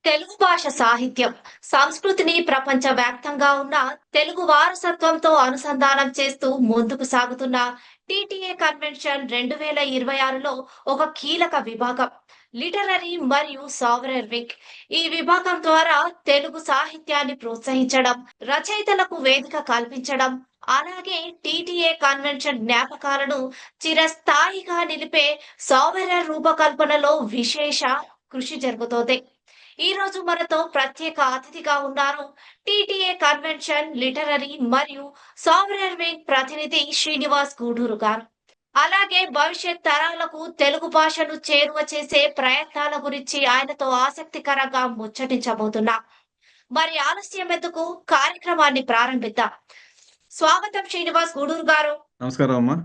తెలుగు భాష సాహిత్యం, సంస్కృతిని ప్రపంచవ్యాప్తంగా ఉన్న తెలుగు వారసత్వంతో అనుసంధానం చేస్తూ ముందుకు సాగుతున్న టీటీఏ కన్వెన్షన్ 2026లో ఒక కీలక విభాగం. లిటరరీ మరియు సావరెన్ వీక్. ఈ విభాగం ద్వారా తెలుగు సాహిత్యాన్ని ప్రోత్సహించడం, రచయితలకు వేదిక కల్పించడం, అలాగే టీటీఏ కన్వెన్షన్ జ్ఞాపకాలను చిరస్థాయిగా నిలిపే సావరెన్ రూపకల్పనలో విశేష కృషి జరుగుతోంది. ఈ రోజు మనతో ప్రత్యేక అతిథిగా ఉన్నారు టీటీఏ కన్వెన్షన్ లిటరరీ మరియు సావరెన్ వింగ్ ప్రతినిధి శ్రీనివాస్ గూడూరు గారు. అలాగే భవిష్యత్ తరాలకు తెలుగు భాషను చేరువ చేసే ప్రయత్నాల గురించి ఆయనతో ఆసక్తికరంగా ముచ్చటించబోతున్నాం. మరి ఆలస్యం ఎందుకు, కార్యక్రమాన్ని ప్రారంభిద్దాం. స్వాగతం శ్రీనివాస్ గూడూరు గారు. నమస్కారం అమ్మా.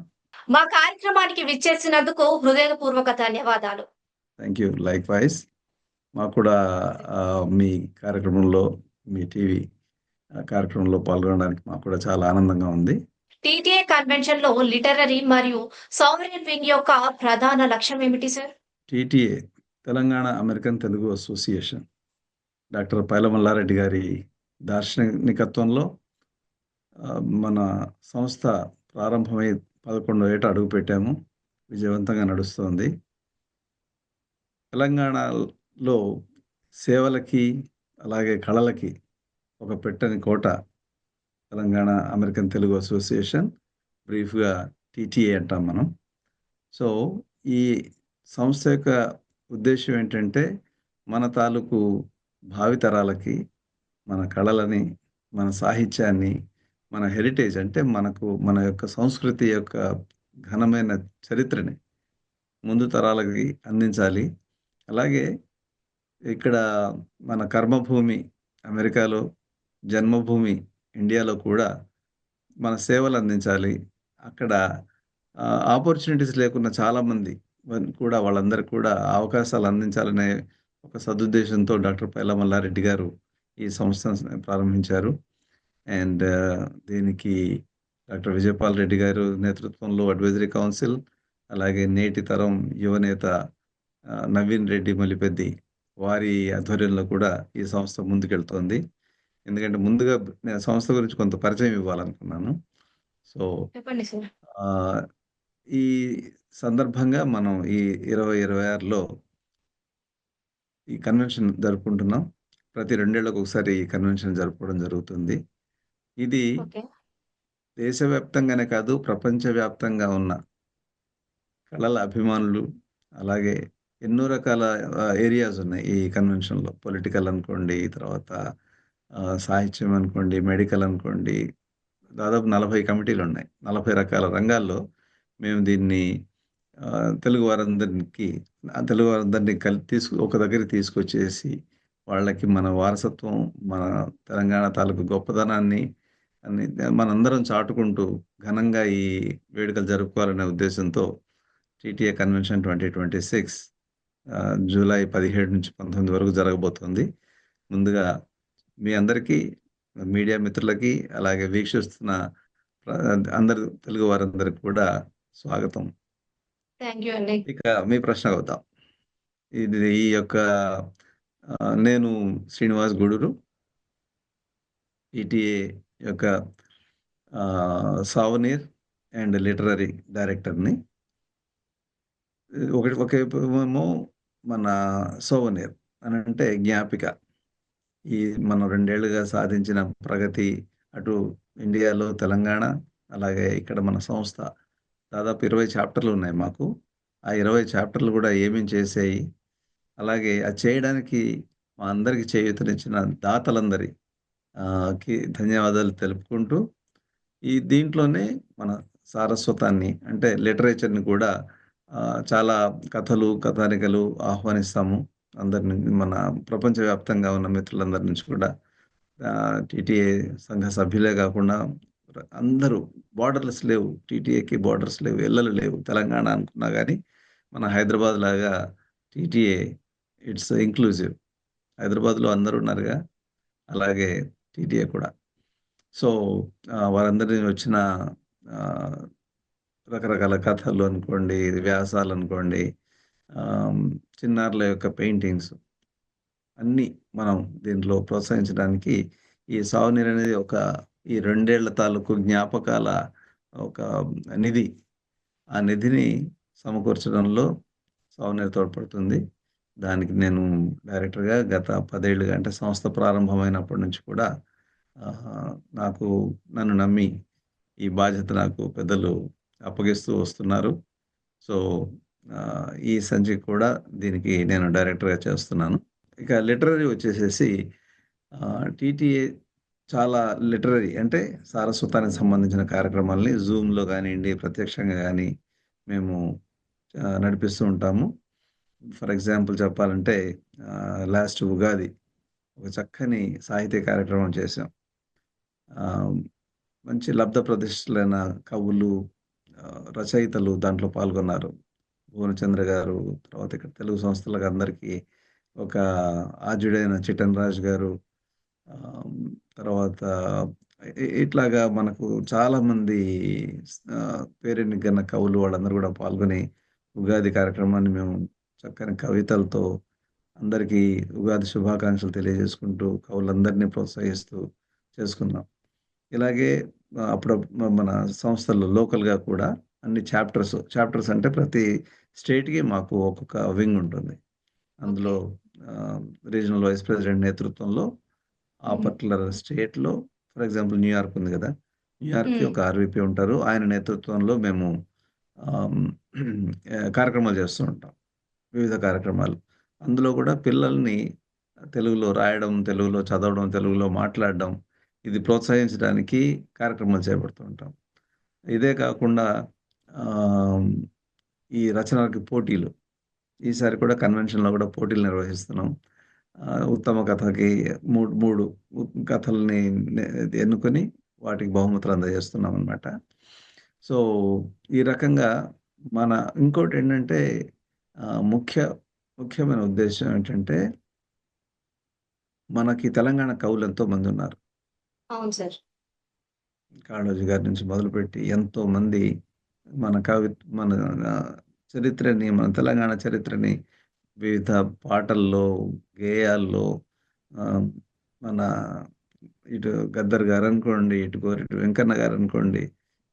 మా కార్యక్రమానికి విచ్చేసినందుకు హృదయపూర్వక ధన్యవాదాలు. Thank you. లైక్ వైజ్ మాకు కూడా మీ కార్యక్రమంలో, మీ టీవీ కార్యక్రమంలో పాల్గొనడానికి మాకు కూడా చాలా ఆనందంగా ఉంది. టీటీఏ కన్వెన్షన్ లో లిటరరీ మరియు సావరెన్ వింగ్ యొక్క ప్రధాన లక్ష్యం ఏమిటి sir? TTA Telangana American Telugu association doctor Pailla Malla Reddy గారి దార్శనికత్వంలో మన సంస్థ ప్రారంభమై 11 ఏట అడుగు పెట్టాము. విజయవంతంగా నడుస్తోంది. తెలంగాణలో సేవలకి అలాగే కళలకి ఒక పెట్టని కోట తెలంగాణ అమెరికన్ తెలుగు అసోసియేషన్, బ్రీఫ్గా టీటీఏ అంటాం మనం. సో ఈ సంస్థ యొక్క ఉద్దేశం ఏంటంటే మన తాలూకు భావితరాలకి మన కళలని, మన సాహిత్యాన్ని, మన హెరిటేజ్ అంటే మన యొక్క సంస్కృతి యొక్క ఘనమైన చరిత్రని ముందు తరాలకి అందించాలి. అలాగే ఇక్కడ మన కర్మభూమి అమెరికాలో, జన్మభూమి ఇండియాలో కూడా మన సేవలు అందించాలి. అక్కడ ఆపర్చునిటీస్ లేకున్న చాలామంది కూడా వాళ్ళందరికీ కూడా అవకాశాలు అందించాలనే ఒక సదుద్దేశంతో డాక్టర్ పైలమల్లారెడ్డి గారు ఈ సంస్థను ప్రారంభించారు. అండ్ దీనికి డాక్టర్ విజయపాల్ రెడ్డి గారు నేతృత్వంలో అడ్వైజరీ కౌన్సిల్, అలాగే నేటి తరం యువనేత నవీన్ రెడ్డి మలిపెద్ది వారి ఆధ్వర్యంలో కూడా ఈ సంస్థ ముందుకెళ్తోంది. ఎందుకంటే ముందుగా నేను సంస్థ గురించి కొంత పరిచయం ఇవ్వాలనుకున్నాను. సో చెప్పండి సార్. ఈ సందర్భంగా మనం ఈ 2026లో ఈ కన్వెన్షన్ జరుపుకుంటున్నాం. ప్రతి 2 ఏళ్లకు ఒకసారి ఈ కన్వెన్షన్ జరుపుకోవడం జరుగుతుంది. ఇది దేశవ్యాప్తంగానే కాదు, ప్రపంచవ్యాప్తంగా ఉన్న కళల అభిమానులు, అలాగే ఎన్నో రకాల ఏరియాస్ ఉన్నాయి ఈ కన్వెన్షన్లో. పొలిటికల్ అనుకోండి, తర్వాత సాహిత్యం అనుకోండి, మెడికల్ అనుకోండి, దాదాపు 40 కమిటీలు ఉన్నాయి. 40 రకాల రంగాల్లో మేము దీన్ని తెలుగు వారందరినీ ఒక దగ్గరికి తీసుకొచ్చేసి వాళ్ళకి మన వారసత్వం, మన తెలంగాణ తాలూకు గొప్పదనాన్ని మనందరం చాటుకుంటూ ఘనంగా ఈ వేడుకలు జరుపుకోవాలనే ఉద్దేశంతో టీటీఏ కన్వెన్షన్ 2026 జూలై 17 నుంచి 19 వరకు జరగబోతోంది. ముందుగా మీ అందరికీ, మీడియా మిత్రులకి, అలాగే వీక్షిస్తున్న అందరు తెలుగు వారందరికి కూడా స్వాగతం. ఇక మీ ప్రశ్న అవుతాం. ఈ యొక్క నేను శ్రీనివాస్ గూడూరు, టీటీఏ యొక్క సావనీర్ అండ్ లిటరరీ డైరెక్టర్ని. ఒకేమో మన సోవనీర్ అని అంటే జ్ఞాపిక. ఈ మనం 2 ఏళ్లుగా సాధించిన ప్రగతి, అటు ఇండియాలో, తెలంగాణ, అలాగే ఇక్కడ మన సంస్థ దాదాపు 20 చాప్టర్లు ఉన్నాయి మాకు. ఆ 20 చాప్టర్లు కూడా ఏమేం చేసాయి, అలాగే అది చేయడానికి మా అందరికి చేయూతనిచ్చిన దాతలందరికి ధన్యవాదాలు తెలుపుకుంటూ, దీంట్లోనే మన సారస్వతాన్ని అంటే లిటరేచర్ని కూడా చాలా కథలు, కథానికలు ఆహ్వానిస్తాము. అందరిని, మన ప్రపంచవ్యాప్తంగా ఉన్న మిత్రులందరి నుంచి కూడా. టీటీఏ సంఘ సభ్యులే కాకుండా అందరూ, బార్డర్లెస్ లేవు, టీటీఏకి బార్డర్స్ లేవు, ఎల్లలు లేవు. తెలంగాణ అనుకున్నా కానీ మన హైదరాబాద్ లాగా టీటీఏ ఇట్స్ ఇంక్లూజివ్. హైదరాబాద్లో అందరూ ఉన్నారుగా, అలాగే టీటీఏ కూడా. సో వారందరినీ వచ్చిన రకరకాల కథలు అనుకోండి, వ్యాసాలు అనుకోండి, చిన్నారుల యొక్క పెయింటింగ్స్, అన్నీ మనం దీంట్లో ప్రోత్సహించడానికి ఈ సాగునీరు అనేది ఈ 2 ఏళ్ల తాలూకు జ్ఞాపకాల ఒక నిధి. ఆ నిధిని సమకూర్చడంలో సాగునీరు తోడ్పడుతుంది. దానికి నేను డైరెక్టర్‌గా గత 10 ఏళ్లుగా అంటే సంస్థ ప్రారంభమైనప్పటి నుంచి కూడా నాకు నన్ను నమ్మి ఈ బాధ్యత నాకు పెద్దలు అప్పగిస్తూ వస్తున్నారు. సో, ఈ సంచిక కూడా దీనికి నేను డైరెక్టర్‌గా చేస్తున్నాను. ఇక లిటరరీ వచ్చేసేసి టీటీఏ చాలా లిటరరీ అంటే సారస్వతానికి సంబంధించిన కార్యక్రమాల్ని జూమ్‌లో గానియండి, ప్రత్యక్షంగా గాని మేము నడిపిస్తూ ఉంటాము. ఫర్ ఎగ్జాంపుల్ చెప్పాలంటే లాస్ట్ ఉగాది ఒక చక్కని సాహిత్య కార్యక్రమం చేశాం. ఆహ్, మంచి లబ్ధ ప్రతిష్ఠులైన కవులు, రచయితలు దాంట్లో పాల్గొన్నారు. భువనచంద్ర గారు, తర్వాత ఇక్కడ తెలుగు సంస్థలకు అందరికీ ఒక ఆద్యుడైన చిట్టెన్ రాజు గారు, ఆహ్, తర్వాత ఇట్లాగా మనకు చాలామంది పేరెన్నికన్న కవులు వాళ్ళందరూ గూడా పాల్గొని ఉగాది కార్యక్రమాన్ని మేము చక్కని కవితలతో అందరికీ ఉగాది శుభాకాంక్షలు తెలియజేసుకుంటూ కవులందరినీ ప్రోత్సహిస్తూ చేసుకున్నాం. ఇలాగే మన సంస్థల్లో లోకల్‌గా కూడా అన్ని చాప్టర్స్ అంటే ప్రతి స్టేట్‌కి మాకు ఒక్కొక్క వింగ్ ఉంటుంది. ఓకే. అందులో రీజనల్ వైస్ ప్రెసిడెంట్ నేతృత్వంలో ఆ హ్మ్. పర్టిక్యులర్ స్టేట్‌లో ఫర్ ఎగ్జాంపుల్ న్యూయార్క్ ఉంది గదా! న్యూయార్క్‌కి హ్మ్. ఒక ఆర్‌వీపీ ఉంటారు. ఆయన నేతృత్వంలో మేము ఆహ్, కార్యక్రమాలు చేస్తూ ఉంటాం. వివిధ కార్యక్రమాలు. అందులో గూడా పిల్లల్ని తెలుగులో రాయడం, తెలుగులో చదవడం, తెలుగులో మాట్లాడడం ఇది ప్రోత్సహించడానికి కార్యక్రమాలు చేపడుతూ ఉంటాం. ఇదే కాకుండా ఆహ్, ఈ రచనలకి పోటీలు. ఈసారి కూడా కన్వెన్షన్‌లో గూడా పోటీలు నిర్వహిస్తున్నాం. ఉత్తమ కథకి 3 కథల్ని ఎన్నుకొని వాటికి బహుమతులు అందజేస్తున్నామనమాట. సో, ఈ రకంగా మన ఇంకోటేంటంటే ముఖ్యమైన ఉద్దేశ్యం ఏంటంటే, మనకి తెలంగాణ కవులు ఎంతో మందున్నారు. అవును సార్. కాళోజీ గారి నుంచి మొదలుపెట్టి ఎంతోమంది మన మన ఆహ్, మన తెలంగాణ చరిత్రని వివిధ పాటల్లో, గేయాల్లో ఆహ్, మన ఇటు గద్దర్ గారనుకోండి, ఇటు గోరటి వెంకన్న గారనుకోండి,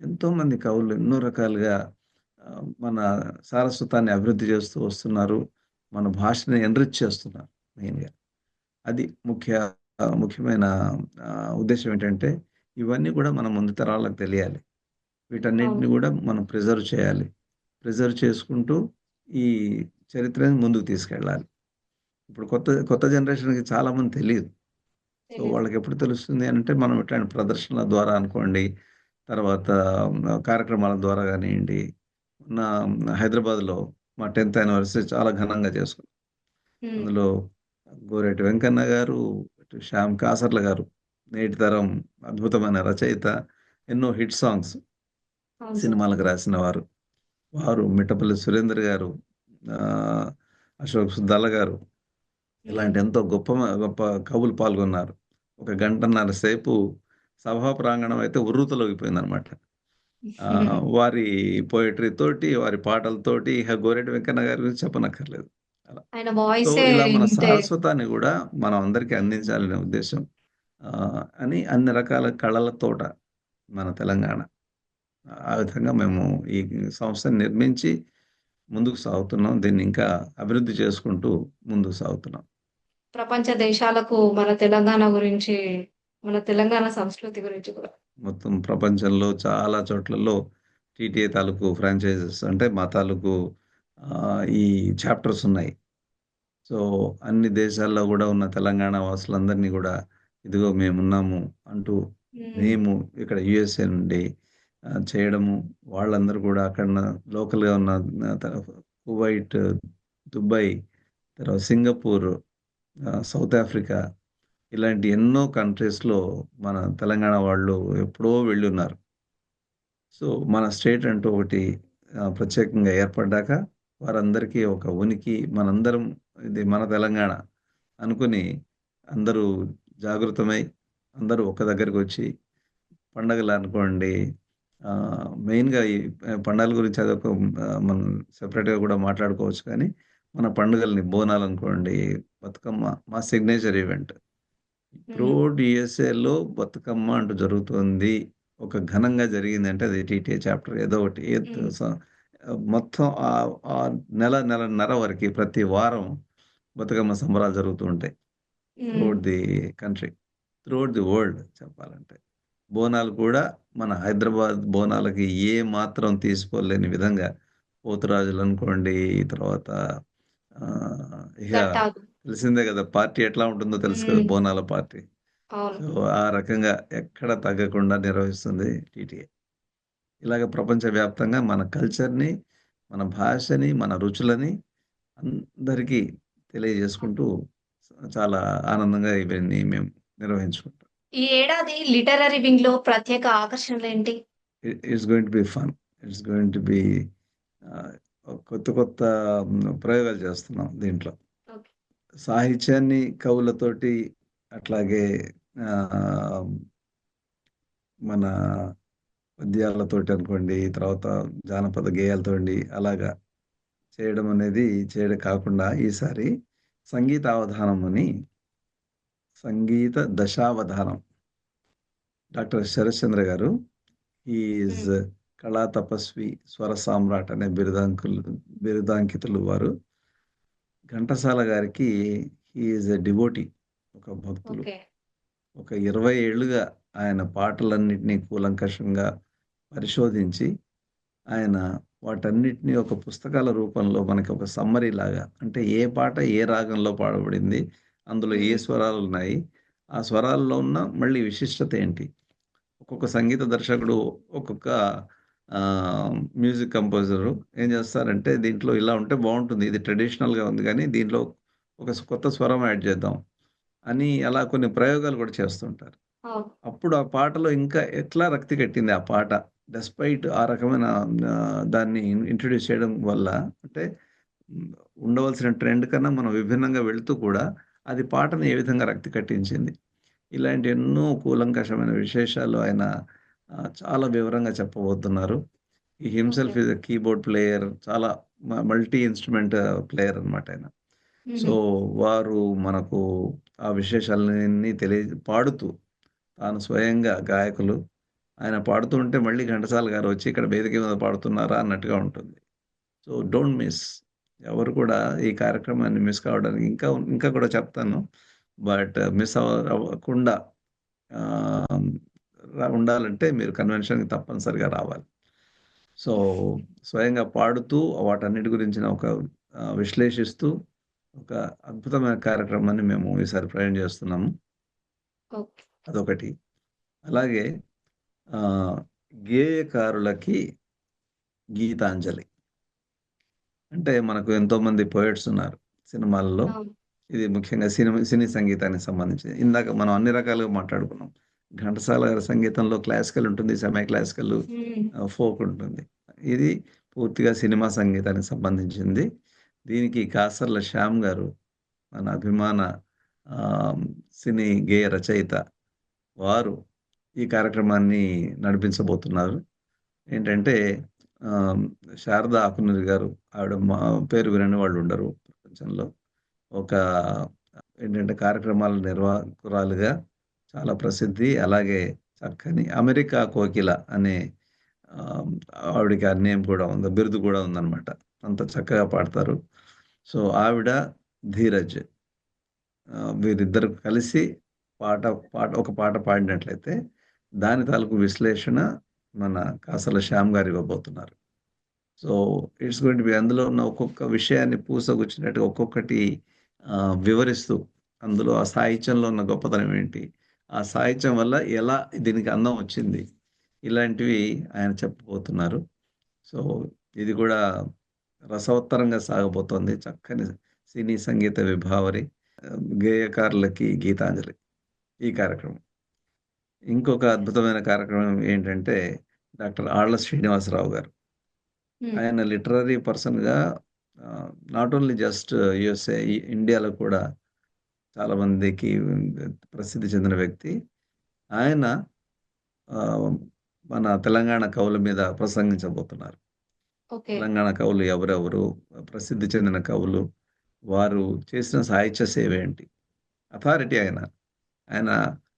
ఎంతోమంది కవులు ఎన్నో రకాలుగా మన సారస్వతాన్ని అభివృద్ధి చేస్తూ వస్తున్నారు. మన భాషని ఎన్రిచ్ చేస్తున్నారు మెయిన్‌గా. అది ముఖ్యమైన ఉద్దేశ్యం ఏంటంటే, ఇవన్నీ కూడా మన ముందు తరాలకు తెలియాలి. అవును. వీటన్నిటిని గూడా మనం ప్రిజర్వ్ చేయాలి. ప్రిజర్వ్ చేసుకుంటూ ఈ చరిత్రని ముందుకు తీసుకెళ్ళాలి. ఇప్పుడు కొత్త కొత్త జనరేషన్‌కి చాలామంది తెలీదు. సో, తెలీదు. వాళ్ళకెప్పుడు తెలుస్తుంది అనంటే, మనం ఇట్లాంటి ప్రదర్శనల ద్వారా అనుకోండి, తర్వాత కార్యక్రమాల ద్వారా గానియండి, మొన్న హైదరాబాద్‌లో మా 10థ్ యానివర్సరీ చాలా ఘనంగా చేసుకున్నాం. హ్మ్. అందులో గోరటి వెంకన్న గారు, ఇటు శ్యామ్ కాసర్ల గారు, నేటి తరం అద్భుతమైన రచయిత, ఎన్నో హిట్ సాంగ్స్ అవును సార్. సినిమాలకు రాసినవారు. వారు మిట్టపల్లి సురేందర్ గారు, ఆహ్, అశోక్ సుద్దాల గారు హ్మ్. ఇలాంటి ఎంతో గొప్ప కవులు పాల్గొన్నారు. ఒక గంటన్నర సేపు సభా ప్రాంగణం అయితే ఉర్రూతలూగిపోయిందనమాట. వారి పోయెట్రీ తోటి, వారి పాటలతోటి ఇక గోరటి వెంకన్న గారి గురించి చెప్పనక్కర్లేదు. అలా. ఆయన సో, వాయిసే ఇలా మన ఇంతే. సారస్వతాన్ని గూడా మనం అందరికీ అందించాలనే ఉద్దేశ్యం. అని అన్ని రకాల కళల తోట మన తెలంగాణ. ఆ విధంగా మేము ఈ సంస్థని నిర్మించి ముందుకు సాగుతున్నాం. దీన్ని ఇంకా అభివృద్ధి చేసుకుంటూ ముందుకు సాగుతున్నాం. ప్రపంచ దేశాలకు మన తెలంగాణ గురించి, మన తెలంగాణ సంస్కృతి గురించి కూడా. మొత్తం ప్రపంచంలో చాలా చోట్లలో టీటీఏ తాలూకు ఫ్రాంచైజెస్ అంటే మా తాలూకు ఈ చాప్టర్స్ ఉన్నాయి. సో, అన్ని దేశాల్లో గూడా ఉన్న తెలంగాణ వాసులందరినీ గూడా ఇదిగో మేమున్నాము అంటూ హ్మ్. మేము ఇక్కడ యూఎస్ఏ నుండి చేయడము. వాళ్ళందరూ గూడా అక్కడన లోకల్‌గా ఉన్న కువైట్, దుబాయ్, తర్వాత సింగపూర్, సౌత్ ఆఫ్రికా ఇలాంటి ఎన్నో కంట్రీస్‌లో మన తెలంగాణ వాళ్ళు ఎప్పుడో వెళ్ళున్నారు. సో, మన స్టేట్ అంటూ ఒకటి ప్రత్యేకంగా ఏర్పడ్డాక వారందరికీ ఒక ఉనికి మనందరం ఇది మన తెలంగాణ అనుకుని అందరూ జాగృతమై అందరూ ఒక్క దగ్గరకొచ్చి పండగలనుకోండి మెయిన్‌గా ఈ పండగల గురించి అదొక మనం సెపరేట్‌గా కూడా మాట్లాడుకోవచ్చు కానీ, మన పండుగల్ని బోనాలనుకోండి, బతుకమ్మ మా సిగ్నేచర్ ఈవెంట్. హ్మ్. త్రూఅవుట్ యూఎస్ఏలో బతుకమ్మ అంటూ జరుగుతుంది. ఒక ఘనంగా జరిగిందంటే అది టీటీఏ చాప్టర్ ఏదో ఒకటి. హ్మ్. మొత్తం ఆ నెల, నెలన్నర వరకి ప్రతి వారం బతుకమ్మ సంబరాలు జరుగుతూ ఉంటాయి. హ్మ్. Throughout the country. Throughout the world చెప్పాలంటే. బోనాలు కూడా మన హైదరాబాద్ బోనాలకి ఏ మాత్రం తీసిపోలేని విధంగా పోతురాజులనుకోండి, తర్వాత ఇక గట్టాలు. తెలిసిందే గదా! పార్టీ ఎట్లా ఉంటుందో తెలుసు కదా! హ్మ్. బోనాల పార్టీ. అవును. సో, ఆ రకంగా ఎక్కడ తగ్గకుండా నిర్వహిస్తుంది టీటీఏ. ఇలాగ ప్రపంచవ్యాప్తంగా మన కల్చర్‌ని, మన భాషని, మన రుచులని అందరికీ తెలియజేసుకుంటూ చాలా ఆనందంగా ఇవన్నీ మేము నిర్వహించుకుంటాం. ఈ ఏడాది లిటరరీ వింగ్‌లో ప్రత్యేక ఆకర్షణలేంటి? It's going to be fun. It's going to be ah, కొత్త కొత్త ప్రయోగాలు చేస్తున్నాం దీంట్లో. ఓకే. సాహిత్యాన్ని కవులతోటి అట్లాగే ఆహ్, మన పద్యాలతోటి అనుకోండి, తర్వాత జానపద గేయాలతోండి అలాగా చేయడం అనేది చేయడం కాకుండా ఈసారి సంగీతావధానం అని సంగీత దశావధానం. డాక్టర్ శరత్చంద్ర గారు హి ఈజ్ హ్మ్. కళా తపస్వి, స్వర సామ్రాట్ అనే బిరుదాంకితులు వారు. ఘంటసాల గారికి హి ఈజ్ ఎ డివోటీ. ఒక భక్తులు. ఓకే. ఒక 20 ఏళ్లుగా ఆయన పాటలన్నిటిని కూలంకషంగా పరిశోధించి, ఆయన వాటన్నిటిని ఒక పుస్తకాల రూపంలో మనకి ఒక సమ్మరీ లాగా అంటే ఏ పాట ఏ రాగంలో పాడబడింది, అందులో ఏ హ్మ్. స్వరాలున్నాయి, ఆ స్వరాల్లో ఉన్న మళ్ళీ విశిష్టత ఏంటి? ఒక్కొక్క సంగీత దర్శకుడు, ఒక్కొక్క మ్యూజిక్ కంపోజరు ఏం చేస్తారంటే దీంట్లో ఇలా ఉంటే బావుంటుంది. ఇది ట్రెడిషనల్‌గా ఉంది గానీ దీంట్లో ఒక కొత్త స్వరం యాడ్ చేద్దాం అని అలా కొన్ని ప్రయోగాలు కూడా చేస్తుంటారు. అవును. అప్పుడు ఆ పాటలో ఇంకా ఎట్లా రక్తి కట్టింది ఆ పాట. డెస్పైట్ ఆ రకమైన దాన్ని ఇంట్రొడ్యూస్ చేయడం వల్ల అంటే హ్మ్, ఉండవలసిన ట్రెండ్ కన్నా మనం విభిన్నంగా వెళ్తూ కూడా అది పాటని ఏ విధంగా రక్తి కట్టించింది. ఇలాంటి ఎన్నో కూలంకషమైన విశేషాలు ఆయన చాలా వివరంగా చెప్పబోతున్నారు. He okay. Himself is a keyboard player. చాలా మల్టీ ఇన్‌స్ట్రుమెంట్ ప్లేయర్ అన్నమాట ఆయన. హుహు. సో, వారు మనకు ఆ విశేషాలన్నీ పాడుతూ తాను స్వయంగా గాయకులు. ఆయన పాడుతూ ఉంటే మళ్ళీ ఘంటసాల గారు వచ్చి ఇక్కడ వేదిక మీద పాడుతున్నారా అన్నట్టుగా ఉంటుంది. So, don't miss. ఎవరు కూడా ఈ కార్యక్రమాన్ని మిస్ కావడానికి ఇంకా కూడా చెప్తాను. బట్ మిస్ అవ్వకుండా ఆహ్, ఉండాలంటే మీరు కన్వెన్షన్‌కి తప్పనిసరిగా రావాలి. సో, స్వయంగా పాడుతూ వాటన్నిటి గురించిన ఒక విశ్లేషిస్తూ ఒక అద్భుతమైన కార్యక్రమాన్ని మేము ఈసారి ప్రయాణం చేస్తున్నాము. ఓకే. అదొకటి. అలాగే ఆహ్, గేయకారులకి గీతాంజలి. అంటే మనకు ఎంతోమంది పోయెట్స్ ఉన్నారు సినిమాల్లో. అవును. ఇది ముఖ్యంగా సినీ సంగీతానికి సంబంధించి. ఇందాక మనం అన్ని రకాలుగా మాట్లాడుకున్నాం. ఘంటసాల గారి సంగీతంలో క్లాసికల్ ఉంటుంది, సెమీ క్లాసికల్, హ్మ్. ఫోక్ ఉంటుంది. ఇది పూర్తిగా సినిమా సంగీతానికి సంబంధించింది. దీనికి కాసర్ల శ్యామ్ గారు మన అభిమాన ఆహ్, సినీ గేయ రచయిత. వారు ఈ కార్యక్రమాన్ని నడిపించబోతున్నారు. ఏంటంటే ఆహ్, శారద ఆకునూరి గారు ఆవిడ పేరు వినని వాళ్ళుండరు ప్రపంచంలో. ఒక ఏంటంటే కార్యక్రమాల నిర్వాహకురాలుగా చాలా ప్రసిద్ధి. అలాగే చక్కని అమెరికా కోకిల అనే ఆహ్, ఆవిడకి ఆ నేమ్ కూడా ఉంది. బిరుదు కూడా ఉందనమాట. అంత చక్కగా పాడతారు. సో, ఆవిడ, ధీరజ్ వీరిద్దరు కలిసి పాట ఒక పాట పాడినట్లయితే దాని తాలూకు విశ్లేషణ మన కాసల శ్యామ్ గారు ఇవ్వబోతున్నారు. So, it's going to B అందులో ఉన్న ఒక్కొక్క విషయాన్ని పూసగుచ్చినట్టుగా ఒక్కొక్కటి వివరిస్తూ, అందులో ఆ సాహిత్యంలో ఉన్న గొప్పతనం ఏంటి? ఆ సాహిత్యం వల్ల ఎలా దీనికి అందం వచ్చింది? ఇలాంటివి ఆయన చెప్పబోతున్నారు. సో, ఇది కూడా రసవత్తరంగా సాగబోతోంది. చక్కని సినీ సంగీత విభావరి. గేయకారులకి గీతాంజలి ఈ కార్యక్రమం. ఇంకొక యెస్. అద్భుతమైన కార్యక్రమం ఏంటంటే, డాక్టర్ ఆళ్ల శ్రీనివాసరావు గారు. హ్మ్. ఆయన లిటరరీ పర్సన్‌గా నాట్ ఓన్లీ జస్ట్ యూఎస్ఏ, ఇండియాలో కూడా చాలా మందికి ప్రసిద్ధి చెందిన వ్యక్తి. ఆయన ఆహ్, మన తెలంగాణ కవుల మీద ప్రసంగించబోతున్నారు. ఓకే. తెలంగాణ కవులు ఎవరెవరు? ప్రసిద్ధి చెందిన కవులు. వారు చేసిన సాహిత్య సేవ ఏంటి? అథారిటీ ఆయన. ఆయన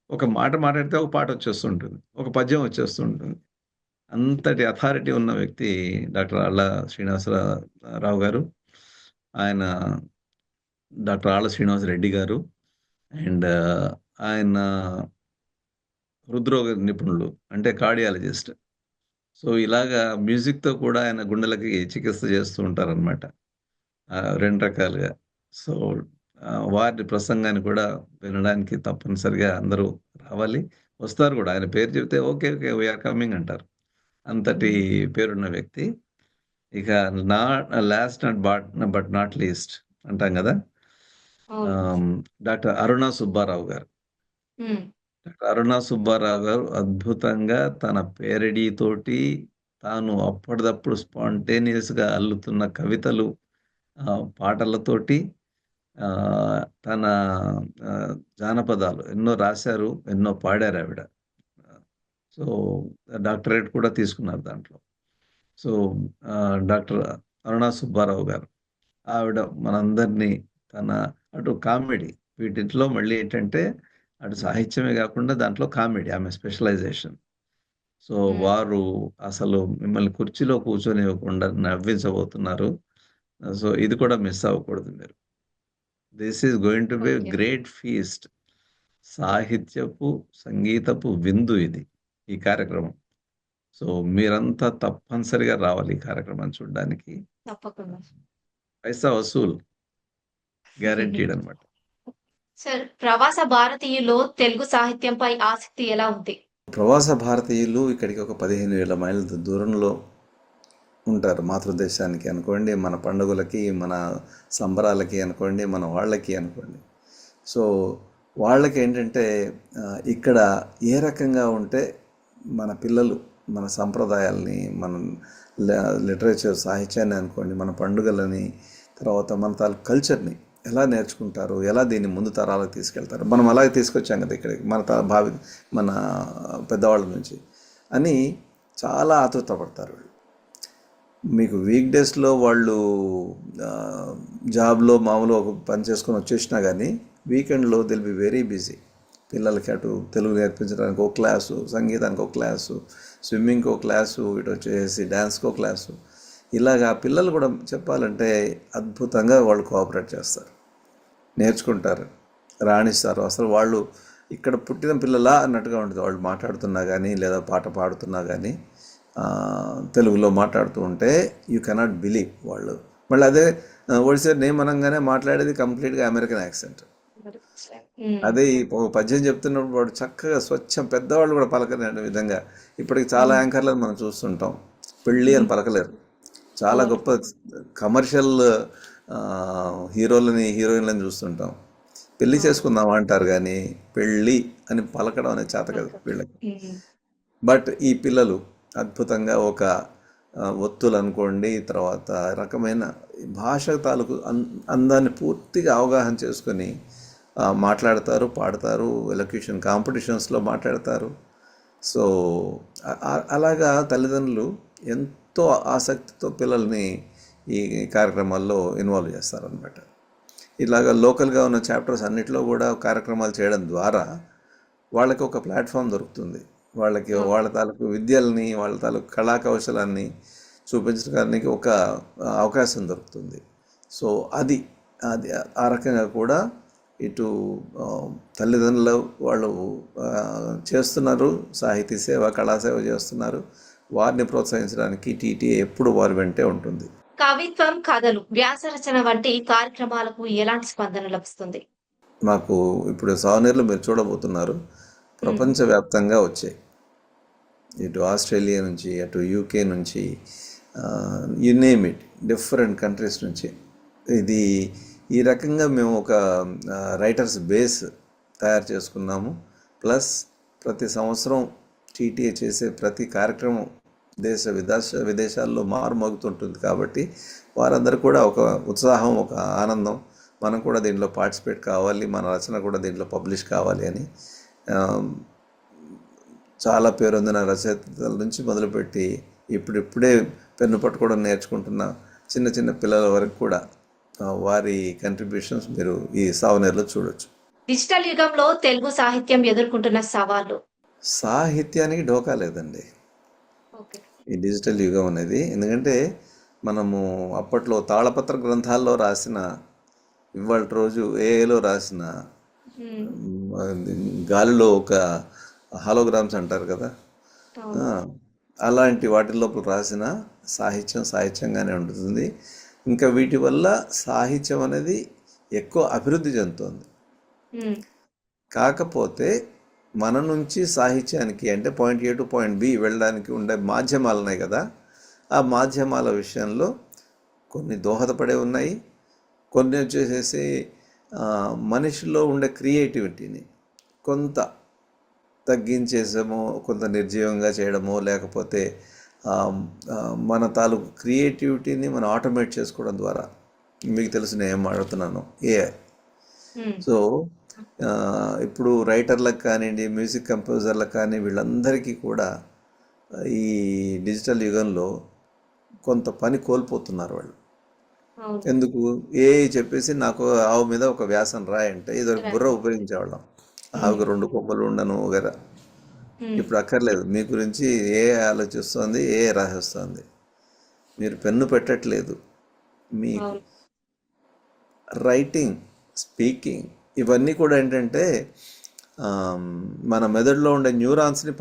ఒక మాట మాట్లాడితే ఒక పాట వచ్చేస్తుంటుంది. ఒక పద్యం వచ్చేస్తుంటుంది. అంతటి అథారిటీ ఉన్న వ్యక్తి డాక్టర్ ఆళ్ళ రావు గారు. ఆయన డాక్టర్ ఆళ్ళ శ్రీనివాసరెడ్డి గారు. అండ్ ఆయన హృద్రోగ నిపుణులు. అంటే కార్డియాలజిస్ట్. సో, ఇలాగా మ్యూజిక్‌తో కూడా ఆయన గుండెలకి చికిత్స చేస్తూ ఉంటారనమాట. 2 రకాలుగా. సో, వారి ప్రసంగాన్ని కూడా వినడానికి తప్పనిసరిగా అందరూ రావాలి. వస్తారు గూడా. ఆయన పేరు చెప్తే okay. Okay. We are coming అంటారు. అంతటి పేరున్న వ్యక్తి. ఇక నా last and but not least అంటాం గదా! అవును. డాక్టర్ అరుణ సుబ్బారావు గారు. హ్మ్. డాక్టర్ అరుణ సుబ్బారావు గారు అద్భుతంగా తన పేరడీతోటి తాను అప్పటిదప్పుడు స్పాంటేనియస్‌గా అల్లుతున్న కవితలు, పాటలతోటి తన జానపదాలు ఎన్నో రాశారు. ఎన్నో పాడారావిడ. సో, డాక్టరేట్ కూడా తీసుకున్నారు దాంట్లో. సో, డాక్టర్ అరుణ సుబ్బారావు గారు. ఆవిడ మనందరినీ తన అటు కామెడీ వీటిట్లో మళ్ళీ ఏంటంటే, అటు సాహిత్యమే గాకుండా దాంట్లో కామెడీ ఆమె స్పెషలైజేషన్. సో, హ్మ్. వారు అసలు మిమ్మల్ని కుర్చీలో కూర్చొనివ్వకుండా నవ్వించబోతున్నారు. సో, ఇది కూడా మిస్ అవ్వకూడదు మీరు. This is going to be okay. Great feast. సాహిత్యపు, సంగీతపు విందు ఇది. ఈ కార్యక్రమం. సో, మీరంతా తప్పనిసరిగా రావాలి ఈ కార్యక్రమాన్ని చూడ్డానికి. తప్పకుండా. పైసా వసూల్. గ్యారంటీడ్ అనమాట. సార్, ప్రవాస భారతీయుల్లో తెలుగు సాహిత్యంపై ఆసక్తి ఎలా ఉంది? ప్రవాస భారతీయులు ఇక్కడికి ఒక 15,000 మైళ్ళ దూరంలో ఉంటారు. మాతృదేశానికి అనుకోండి, మన పండుగలకి, మన సంబరాలకి అనుకోండి, మన వాళ్ళకి అనుకోండి. సో, వాళ్ళకేంటంటే ఇక్కడ ఏ రకంగా ఉంటే మన పిల్లలు మన సంప్రదాయాల్ని, మన లిటరేచర్ సాహిత్యాన్ని అనుకోండి, మన పండుగలని, తర్వాత మన తాలూకు కల్చర్ని ఎలా నేర్చుకుంటారు, ఎలా దీన్ని ముందు తరాలకు తీసుకెళ్తారు. మనం అలాగే తీసుకొచ్చాం కదా ఇక్కడికి మన పెద్దవాళ్ళ నుంచి అని చాలా ఆతృత పడతారు వీళ్ళు. మీకు వీక్ డేస్లో వాళ్ళు జాబ్లో మామూలు ఒక పని చేసుకొని వచ్చేసినా కానీ వీకెండ్లో దిల్ బి వెరీ బిజీ. పిల్లలకి అటు తెలుగు నేర్పించడానికి ఒక క్లాసు, సంగీతానికి ఒక క్లాసు, స్విమ్మింగ్కి ఒక క్లాసు, ఇటు వచ్చేసి డ్యాన్స్కి ఒక క్లాసు. ఇలాగా పిల్లలు కూడా చెప్పాలంటే అద్భుతంగా వాళ్ళు కోఆపరేట్ చేస్తారు, నేర్చుకుంటారు, రాణిస్తారు. అసలు వాళ్ళు ఇక్కడ పుట్టిన పిల్లలా అన్నట్టుగా ఉంటుంది. వాళ్ళు మాట్లాడుతున్నా కానీ లేదా పాట పాడుతున్నా కానీ తెలుగులో మాట్లాడుతూ ఉంటే యూ కెనాట్ బిలీవ్ వాళ్ళు. మళ్ళీ అదే ఒడిసా నేమ్ అనగానే మాట్లాడేది కంప్లీట్గా అమెరికన్ యాక్సెంట్. అదే ఈ పద్యం చెప్తున్నప్పుడు వాడు చక్కగా స్వచ్ఛం, పెద్దవాళ్ళు కూడా పలకలేని విధంగా. ఇప్పటికి చాలా యాంకర్లను మనం చూస్తుంటాం పెళ్ళి అని పలకలేరు. చాలా గొప్ప కమర్షియల్ హీరోయిన్లని చూస్తుంటాం. పెళ్లి చేసుకుందాం అంటారు కానీ పెళ్ళి అని పలకడం అనేది చేత కదా వీళ్ళకి. బట్ ఈ పిల్లలు అద్భుతంగా ఒక ఒత్తులు అనుకోండి, తర్వాత రకమైన భాష తాలూకు అందాన్ని పూర్తిగా అవగాహన చేసుకొని మాట్లాడతారు, పాడతారు, ఎలక్యూషన్ కాంపిటీషన్స్లో మాట్లాడతారు. సో అలాగా తల్లిదండ్రులు ఎంతో ఆసక్తితో పిల్లల్ని ఈ కార్యక్రమాల్లో ఇన్వాల్వ్ చేస్తారనమాట. ఇలాగ లోకల్గా ఉన్న చాప్టర్స్ అన్నిటిలో కూడా కార్యక్రమాలు చేయడం ద్వారా వాళ్ళకి ఒక ప్లాట్ఫామ్ దొరుకుతుంది. వాళ్ళకి వాళ్ళ తాలూకు విద్యల్ని, వాళ్ళ తాలూకు కళా కౌశలాన్ని చూపించడానికి ఒక అవకాశం దొరుకుతుంది. సో అది అది ఆ రకంగా కూడా ఇటు తల్లిదండ్రులు వాళ్ళు చేస్తున్నారు, సాహితీ సేవ, కళాసేవ చేస్తున్నారు. వారిని ప్రోత్సహించడానికి టీటీఏ ఎప్పుడు వారి వెంటే ఉంటుంది. కవిత్వం, కథలు, వ్యాసరచన వంటి కార్యక్రమాలకు ఎలాంటి స్పందన లభిస్తుంది? మాకు ఇప్పుడు సావనీర్లు మీరు చూడబోతున్నారు, ప్రపంచవ్యాప్తంగా వచ్చాయి. ఇటు ఆస్ట్రేలియా నుంచి, అటు యూకే నుంచి, you name it, different countries నుంచి. ఇది ఈ రకంగా మేము ఒక రైటర్స్ బేస్ తయారు చేసుకున్నాము. ప్లస్ ప్రతి సంవత్సరం టీటీఏ చేసే ప్రతి కార్యక్రమం విదేశాల్లో మారుమోగుతుంటుంది. కాబట్టి వారందరూ కూడా ఒక ఉత్సాహం, ఒక ఆనందం, మనం కూడా దీంట్లో పార్టిసిపేట్ కావాలి, మన రచన కూడా దీంట్లో పబ్లిష్ కావాలి అని చాలా పేరొందిన రచయితల నుంచి మొదలుపెట్టి ఇప్పుడిప్పుడే పెన్ను పట్టుకోవడం నేర్చుకుంటున్న చిన్న చిన్న పిల్లల వరకు కూడా వారి కంట్రిబ్యూషన్స్ మీరు ఈ సావనేరులో చూడొచ్చు. డిజిటల్ యుగంలో తెలుగు సాహిత్యం ఎదుర్కొంటున్న సవాళ్లు. సాహిత్యానికి డోకా లేదండి ఓకే. ఈ డిజిటల్ యుగం అనేది. ఎందుకంటే మనము అప్పట్లో తాళపత్ర గ్రంథాల్లో రాసిన, ఇవాళ రోజు ఏఐలో రాసిన, ఉమ్, గాలిలో ఒక హాలోగ్రామ్స్ అంటారు కదా, అవును. ఆ, అలాంటి వాటి లోపల రాసిన సాహిత్యం సాహిత్యంగానే ఉంటుంది. ఇంకా వీటి వల్ల సాహిత్యం అనేది ఎక్కువ అభివృద్ధి చెందుతుంది. ఉమ్, కాకపోతే మన నుంచి సాహిత్యానికి అంటే point A to point B వెళ్ళడానికి ఉండే మాధ్యమాలు ఉన్నాయి కదా, ఆ మాధ్యమాల విషయంలో కొన్ని దోహదపడే ఉన్నాయి, కొన్ని వచ్చేసేసి మనిషిలో ఉండే క్రియేటివిటీని కొంత తగ్గించేసామో, కొంత నిర్జీవంగా చేయడమో, లేకపోతే ఆ, ఆ, మన తాలూకు క్రియేటివిటీని మనం ఆటోమేట్ చేసుకోవడం ద్వారా, మీకు తెలుసు నేను ఏం మాట్లాడుతున్నాను, ఏఐ. ఉమ్, సో ఇప్పుడు రైటర్లకు కానివ్వండి, మ్యూజిక్ కంపోజర్లకు కానీ, వీళ్ళందరికీ కూడా ఈ డిజిటల్ యుగంలో కొంత పని కోల్పోతున్నారు వాళ్ళు. అవును. ఎందుకు? ఏ చెప్పేసి నాకు ఆవు మీద ఒక వ్యాసం రాయంటే ఇదివరకు బుర్ర ఉపయోగించేవాళ్ళం. ఆవుకు రెండు కొమ్మలు ఉండను వగేరా. ఉమ్, ఇప్పుడు అక్కర్లేదు. మీ గురించి ఏ ఆలోచిస్తుంది, ఏ రాసేస్తుంది. మీరు పెన్ను పెట్టట్లేదు. మీ అవును. రైటింగ్, స్పీకింగ్ ఇవన్నీ కూడా ఏంటంటే మన మెదడులో ఉండే న్యూరాన్స్ని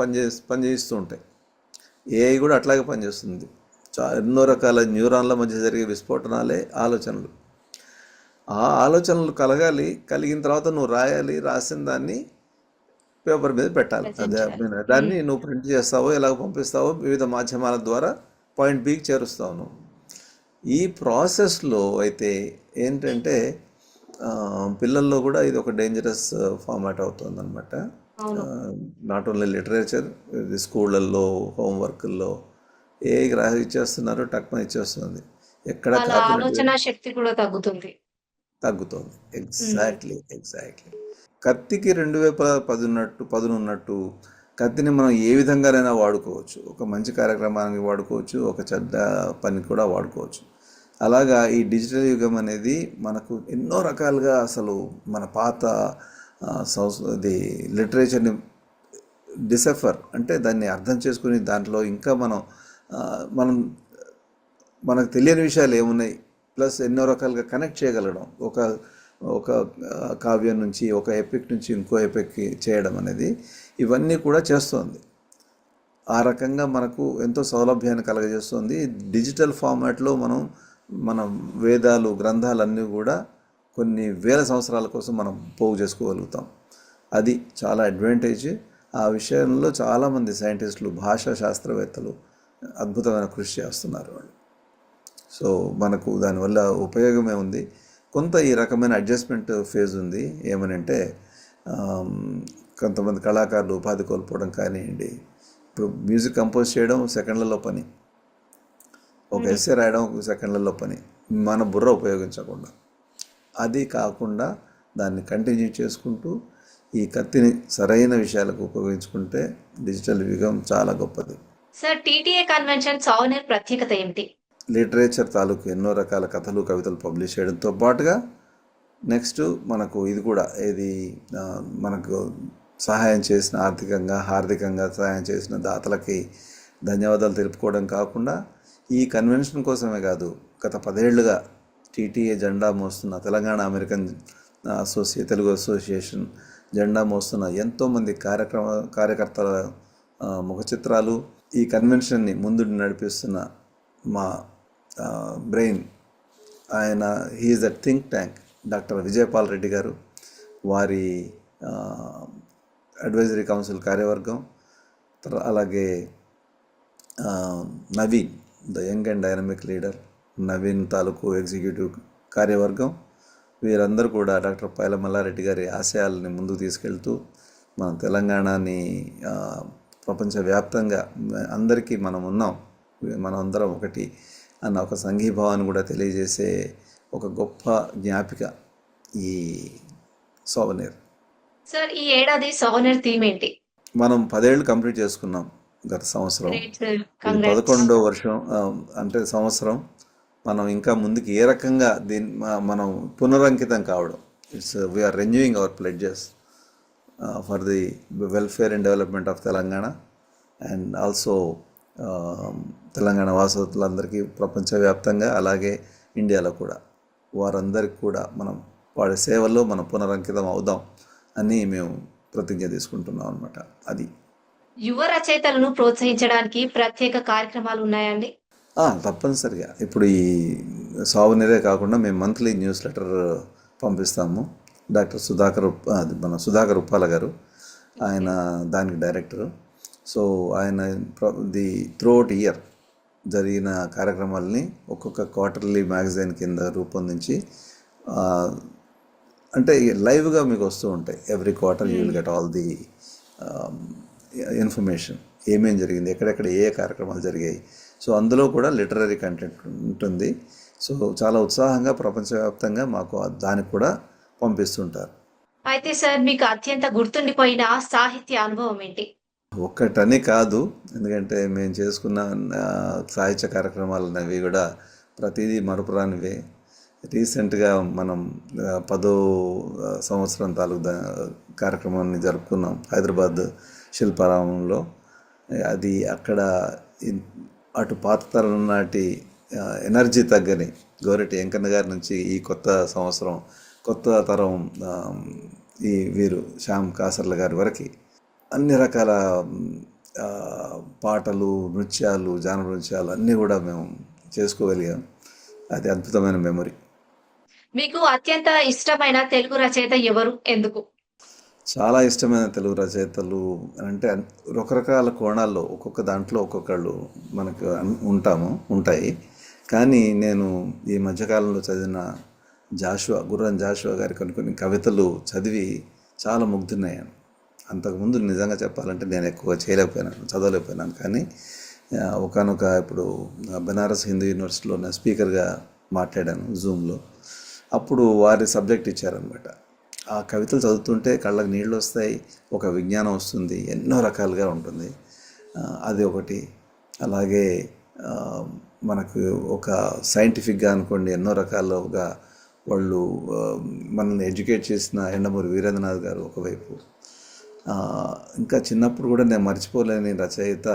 పనిచేస్తూ ఉంటాయి. ఏఐ కూడా అట్లాగే పనిచేస్తుంది. ఎన్నో రకాల న్యూరాన్ల మధ్య జరిగే విస్ఫోటనాలే ఆలోచనలు. ఆ ఆలోచనలు కలిగిన తర్వాత నువ్వు రాయాలి, రాసిన దాన్ని పేపర్ మీద పెట్టాలి. ప్రజెంట్ అదే చేయాలి. దాన్ని నువ్వు ప్రింట్ చేస్తావో, ఎలాగ పంపిస్తావో, వివిధ మాధ్యమాల ద్వారా పాయింట్ బికి చేరుస్తావు నువ్వు. ఈ ప్రాసెస్లో అయితే ఏంటంటే పిల్లల్లో కూడా ఇది ఒక డేంజరస్ ఫార్మాట్ అవుతుంది అనమాట. అవును. నాట్ ఓన్లీ లిటరేచర్, ఇది స్కూళ్ళల్లో, హోంవర్క్ల్లో ఏ రాసి ఇచ్చేస్తున్నారు, టక్మని ఇచ్చేస్తుంది. ఎక్కడ వాళ్ళ కాపీ ఆలోచన శక్తి కూడా తగ్గుతుంది. తగ్గుతుంది. ఉమ్, ఎగ్జాక్ట్లీ. కత్తికి 2010 ఉన్నట్టు పదునున్నట్టు కత్తిని మనం ఏ విధంగానైనా వాడుకోవచ్చు. ఒక మంచి కార్యక్రమానికి వాడుకోవచ్చు, ఒక చెడ్డ పనికి కూడా వాడుకోవచ్చు. అలాగా ఈ డిజిటల్ యుగం అనేది మనకు ఎన్నో రకాలుగా అసలు మన పాత ఇది లిటరేచర్ని డిసెఫర్ అంటే దాన్ని అర్థం చేసుకుని దాంట్లో ఇంకా ఆ, మనం మనకు తెలియని విషయాలు ఏమున్నాయి, ప్లస్ ఎన్నో రకాలుగా కనెక్ట్ చేయగలగడం, ఒక ఒక కావ్యం నుంచి, ఒక ఎపిక్ నుంచి ఇంకో ఎపిక్కి చేయడం అనేది ఇవన్నీ కూడా చేస్తుంది. ఆ రకంగా మనకు ఎంతో సౌలభ్యాన్ని కలగజేస్తుంది. డిజిటల్ ఫార్మాట్లో మన వేదాలు, గ్రంథాలన్నీ కూడా కొన్ని వేల సంవత్సరాల కోసం మనం పోగు చేసుకోగలుగుతాం. అది చాలా అడ్వాంటేజ్. ఆ విషయంలో చాలామంది సైంటిస్టులు, భాషా శాస్త్రవేత్తలు అద్భుతమైన కృషి చేస్తున్నారు వాళ్ళు. సో మనకు దానివల్ల ఉపయోగమే ఉంది. కొంత ఈ రకమైన అడ్జస్ట్మెంట్ ఫేజ్ ఉంది. ఏమనంటే కొంతమంది కళాకారులు ఉపాధి కోల్పోవడం కానివ్వండి. ఇప్పుడు మ్యూజిక్ కంపోజ్ చేయడం సెకండ్లలో పని, ఒక ఎస్సే రాయడం ఒక సెకండ్లలో పని, మన బుర్ర ఉపయోగించకుండా. అది కాకుండా దాన్ని కంటిన్యూ చేసుకుంటూ ఈ కత్తిని సరైన విషయాలకు ఉపయోగించుకుంటే డిజిటల్ యుగం చాలా గొప్పది. సార్, టీటీఏ కన్వెన్షన్ సావనేర్ ప్రత్యేకత ఏమిటి? లిటరేచర్ తాలూకు ఎన్నో రకాల కథలు, కవితలు పబ్లిష్ చేయడంతో పాటుగా నెక్స్ట్ మనకు ఇది కూడా ఏది మనకు సహాయం చేసిన, హార్దికంగా సహాయం చేసిన దాతలకి ధన్యవాదాలు తెలుపుకోవడం కాకుండా, ఈ కన్వెన్షన్ కోసమే కాదు, గత 10 ఏళ్లుగా టీటీఏ జెండా మోస్తున్న తెలంగాణ అమెరికన్ తెలుగు అసోసియేషన్ జెండా మోస్తున్న ఎంతోమంది కార్యకర్తల ముఖ చిత్రాలు, ఈ కన్వెన్షన్ని ముందు నడిపిస్తున్న మా బ్రెయిన్, ఆయన he's the think tank doctor Vijayapal Reddy garu, వారి అడ్వైజరీ కౌన్సిల్ కార్యవర్గం, అలాగే Naveen the young and dynamic leader, Naveen తాలూకు ఎగ్జిక్యూటివ్ కార్యవర్గం, వీరందరూ కూడా డాక్టర్ పైల మల్లారెడ్డి గారి ఆశయాలని ముందుకు తీసుకెళ్తూ మన తెలంగాణని ప్రపంచవ్యాప్తంగా అందరికీ మనం అందరం ఒకటి అన్న ఒక సంఘీభావాన్ని కూడా తెలియజేసే ఒక గొప్ప జ్ఞాపిక ఈ సోవనీర్. సార్, ఈ ఏడాది సావనేర్ థీమ్ ఏంటి? మనం 10 ఏళ్ళు కంప్లీట్ చేసుకున్నాం గత సంవత్సరం. గ్రేట్ సార్, ఇది కంగ్రాట్స్. 11వ వర్షం, అంటే సంవత్సరం. మనం ఇంకా ముందుకు ఏ రకంగా మనం పునరంకితం కావడం. We're renewing our pledges for the welfare and development of Telangana and also Telangana వాసులందరికీ ప్రపంచవ్యాప్తంగా అలాగే ఇండియాలో కూడా వారందరికీ కూడా మనం వాడి సేవల్లో మనం పునరంకితం అవుదాం అని మేము ప్రతిజ్ఞ తీసుకుంటున్నాం అనమాట. అది యువ రచయితలను ప్రోత్సహించడానికి ప్రత్యేక కార్యక్రమాలు ఉన్నాయండి? తప్పనిసరిగా ఇప్పుడు ఈ సాగునీరే కాకుండా మేము మంత్లీ న్యూస్ లెటర్ పంపిస్తాము. డాక్టర్ మన సుధాకర్ ఉప్పాల గారు ఆయన దానికి డైరెక్టరు. సో ఆయన త్రూఅవుట్ ఇయర్ జరిగిన కార్యక్రమాలని ఒక్కొక్క క్వార్టర్లీ మ్యాగజైన్ కింద రూపొందించి అంటే లైవ్గా మీకు వస్తూ ఉంటాయి. Every quarter you will get all the information, ఏమేం జరిగింది, ఎక్కడెక్కడ ఏ కార్యక్రమాలు జరిగాయి. సో అందులో కూడా లిటరరీ కంటెంట్ ఉంటుంది. సో చాలా ఉత్సాహంగా ప్రపంచవ్యాప్తంగా మాకు దానికి కూడా పంపిస్తుంటారు. అయితే సార్, మీకు అత్యంత గుర్తుండిపోయిన సాహిత్య అనుభవం ఏంటి? ఒక్కటని కాదు, ఎందుకంటే మేము చేసుకున్న సాహిత్య కార్యక్రమాలు అనేవి కూడా ప్రతిదీ మరపురానివే. రీసెంట్గా మనం 10వ సంవత్సరం తాలూకు కార్యక్రమాన్ని జరుపుకున్నాం హైదరాబాద్ శిల్పారామంలో. అది అక్కడ అటు పాత తరం నాటి ఎనర్జీ తగ్గని గోరెటి వెంకన్న గారి నుంచి ఈ కొత్త సంవత్సరం కొత్త తరం ఈ వీరు శ్యామ్ కాసర్ల గారి వరకు అన్ని రకాల పాటలు, నృత్యాలు, జానపద నృత్యాలు అన్నీ కూడా మేము చేసుకోగలిగాం. అది అద్భుతమైన మెమరీ. మీకు అత్యంత ఇష్టమైన తెలుగు రచయిత ఎవరు, ఎందుకు? చాలా ఇష్టమైన తెలుగు రచయితలు అంటే రకరకాల కోణాల్లో ఒక్కొక్క దాంట్లో ఒక్కొక్కళ్ళు మనకు ఉంటాయి. కానీ నేను ఈ మధ్యకాలంలో చదివిన గుర్రం జాషువా గారి కొన్ని కవితలు చదివి చాలా ముగ్ధున్నాను. అంతకుముందు నిజంగా చెప్పాలంటే నేను ఎక్కువ చదవలేకపోయినాను. కానీ ఒకనొక ఇప్పుడు బనారస్ హిందూ యూనివర్సిటీలో నా స్పీకర్గా మాట్లాడాను జూమ్లో. అప్పుడు వారి సబ్జెక్ట్ ఇచ్చారనమాట. ఆ కవితలు చదువుతుంటే కళ్ళకు నీళ్ళు వస్తాయి, ఒక విజ్ఞానం వస్తుంది, ఎన్నో రకాలుగా ఉంటుంది. అది ఒకటి. అలాగే మనకు ఒక సైంటిఫిక్గా అనుకోండి ఎన్నో రకాలుగా వాళ్ళు మనల్ని ఎడ్యుకేట్ చేసిన ఎండమూరి వీరేంద్రనాథ్ గారు ఒకవైపు. ఇంకా చిన్నప్పుడు కూడా నేను మర్చిపోలేని రచయిత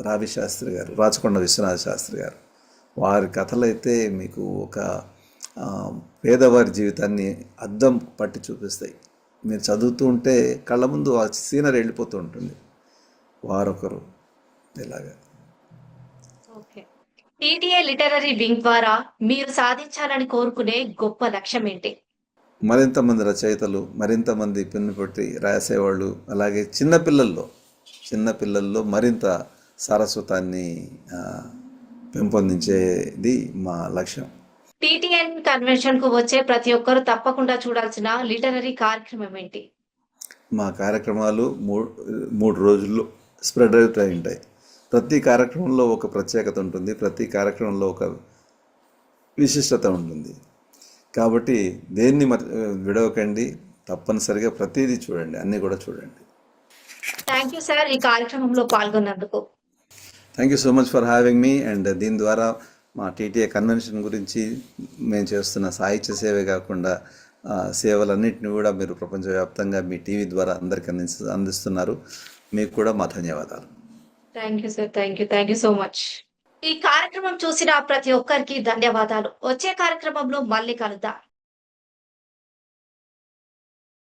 రావి శాస్త్రి గారు, రాచకొండ విశ్వనాథ శాస్త్రి గారు. వారి కథలైతే మీకు ఒక పేదవారి జీవితాన్ని అద్దం పట్టి చూపిస్తాయి. మీరు చదువుతూ ఉంటే కళ్ళ ముందు ఆ సీనరీ వెళ్ళిపోతూ ఉంటుంది. వారొకరు ఇలాగా. ఓకే. టీటీఏ లిటరరీ వింగ్ ద్వారా మీరు సాధించాలని కోరుకునే గొప్ప లక్ష్యం ఏంటి? మరింత మంది రచయితలు, మరింత మంది పెన్ను పెట్టి రాసేవాళ్ళు, అలాగే చిన్నపిల్లల్లో మరింత సారస్వతాన్ని పెంపొందించేది మా లక్ష్యం. టీటీఎన్ కన్వెన్షన్ కు వచ్చే ప్రతి ఒక్కరు తప్పకుండా చూడాల్సిన లిటరరీ కార్యక్రమం ఏంటి? మా కార్యక్రమాలు 3 రోజుల్లో స్ప్రెడ్ అవుట్ అయి ఉంటాయి. ప్రతి కార్యక్రమంలో ఒక ప్రత్యేకత ఉంటుంది, ప్రతి కార్యక్రమంలో ఒక విశిష్టత ఉంటుంది. కాబట్టి దేన్ని విడవకండి, తప్పనిసరిగా ప్రతిదీ చూడండి, అన్నీ కూడా చూడండి. థ్యాంక్ యూ సార్, ఈ కార్యక్రమంలో పాల్గొన్నందుకు. Thank you so much for having me. And దీని ద్వారా మా టీటీఏ కన్వెన్షన్ గురించి మేము చేస్తున్న సాహిత్య సేవే కాకుండా సేవలన్నింటినీ కూడా మీరు ప్రపంచవ్యాప్తంగా మీ టీవీ ద్వారా అందరికీ అందిస్తున్నారు. మీకు కూడా మా ధన్యవాదాలు. Thank you sir, thank you so much. ఈ కార్యక్రమం చూసిన ప్రతి ఒక్కరికి ధన్యవాదాలు. వచ్చే కార్యక్రమంలో మళ్ళీ కలుద్దాం.